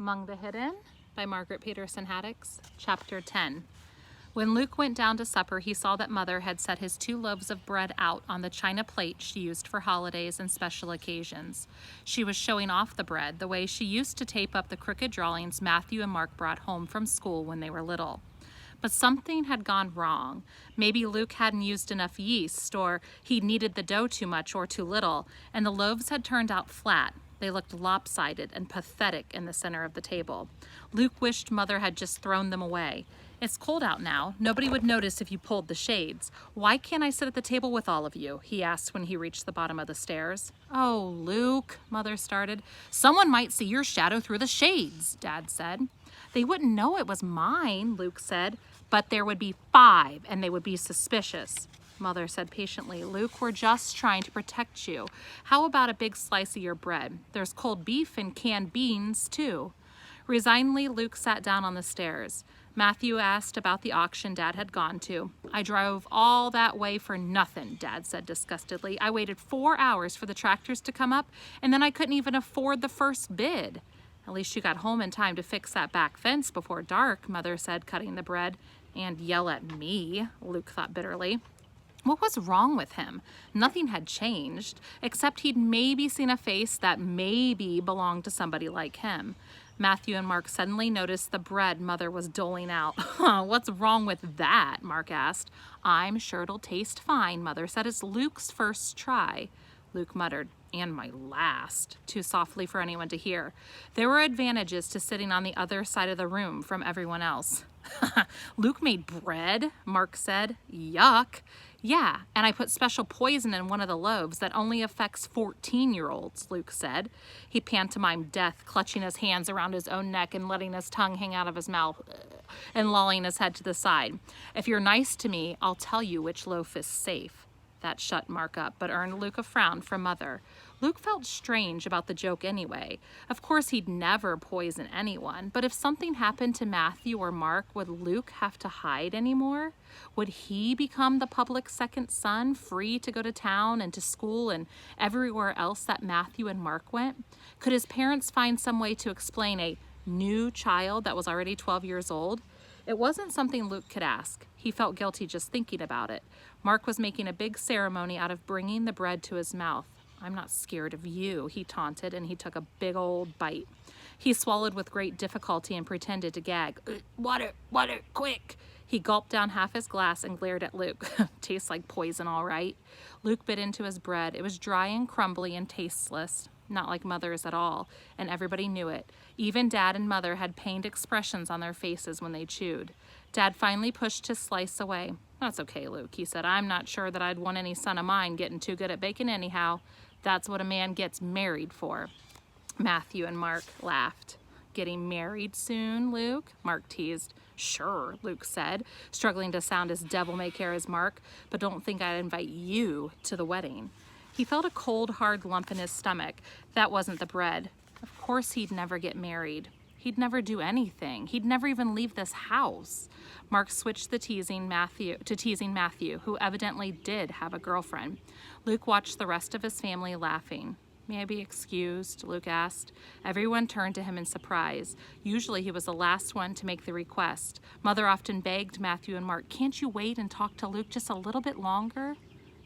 Among the Hidden by Margaret Peterson Haddix, Chapter 10. When Luke went down to supper, he saw that Mother had set his 2 loaves of bread out on the china plate she used for holidays and special occasions. She was showing off the bread the way she used to tape up the crooked drawings Matthew and Mark brought home from school when they were little. But something had gone wrong. Maybe Luke hadn't used enough yeast, or he kneaded the dough too much or too little, and the loaves had turned out flat. They looked lopsided and pathetic in the center of the table. Luke wished Mother had just thrown them away. It's cold out now. Nobody would notice if you pulled the shades. Why can't I sit at the table with all of you? He asked when he reached the bottom of the stairs. Oh, Luke, Mother started. Someone might see your shadow through the shades, Dad said. They wouldn't know it was mine, Luke said, but there would be 5 and they would be suspicious. Mother said patiently, Luke, we're just trying to protect you. How about a big slice of your bread? There's cold beef and canned beans, too. Resignedly, Luke sat down on the stairs. Matthew asked about the auction Dad had gone to. I drove all that way for nothing, Dad said disgustedly. I waited 4 hours for the tractors to come up, and then I couldn't even afford the first bid. At least you got home in time to fix that back fence before dark, Mother said, cutting the bread. And yell at me, Luke thought bitterly. What was wrong with him? Nothing had changed, except he'd maybe seen a face that maybe belonged to somebody like him. Matthew and Mark suddenly noticed the bread Mother was doling out. What's wrong with that? Mark asked. I'm sure it'll taste fine, Mother said. It's Luke's first try. Luke muttered, and my last, too softly for anyone to hear. There were advantages to sitting on the other side of the room from everyone else. Luke made bread, Mark said. Yuck. Yeah, and I put special poison in one of the loaves that only affects 14-year-olds, Luke said. He pantomimed death, clutching his hands around his own neck and letting his tongue hang out of his mouth and lolling his head to the side. If you're nice to me, I'll tell you which loaf is safe. That shut Mark up, but earned Luke a frown from Mother. Luke felt strange about the joke anyway. Of course, he'd never poison anyone, but if something happened to Matthew or Mark, would Luke have to hide anymore? Would he become the public second son, free to go to town and to school and everywhere else that Matthew and Mark went? Could his parents find some way to explain a new child that was already 12 years old? It wasn't something Luke could ask. He felt guilty just thinking about it. Mark was making a big ceremony out of bringing the bread to his mouth. I'm not scared of you, he taunted, and he took a big old bite. He swallowed with great difficulty and pretended to gag. Water, quick! He gulped down half his glass and glared at Luke. Tastes like poison, all right. Luke bit into his bread. It was dry and crumbly and tasteless, not like Mother's at all, and everybody knew it. Even Dad and Mother had pained expressions on their faces when they chewed. Dad finally pushed his slice away. That's okay, Luke, he said. I'm not sure that I'd want any son of mine getting too good at baking anyhow. That's what a man gets married for. Matthew and Mark laughed. Getting married soon, Luke? Mark teased. Sure, Luke said, struggling to sound as devil-may-care as Mark, but don't think I'd invite you to the wedding. He felt a cold, hard lump in his stomach. That wasn't the bread. Of course he'd never get married. He'd never do anything. He'd never even leave this house. Mark switched to teasing Matthew, who evidently did have a girlfriend. Luke watched the rest of his family laughing. May I be excused? Luke asked. Everyone turned to him in surprise. Usually he was the last one to make the request. Mother often begged Matthew and Mark, can't you wait and talk to Luke just a little bit longer?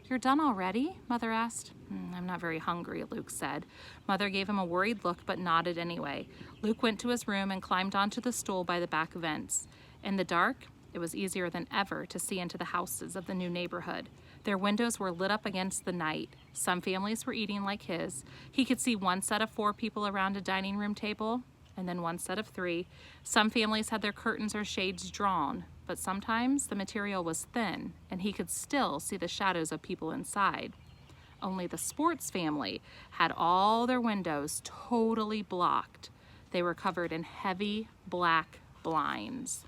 You're done already? Mother asked. I'm not very hungry, Luke said. Mother gave him a worried look but nodded anyway. Luke went to his room and climbed onto the stool by the back vents. In the dark, it was easier than ever to see into the houses of the new neighborhood. Their windows were lit up against the night. Some families were eating like his. He could see one set of 4 people around a dining room table, and then one set of 3. Some families had their curtains or shades drawn, but sometimes the material was thin, and he could still see the shadows of people inside. Only the Sports family had all their windows totally blocked. They were covered in heavy black blinds.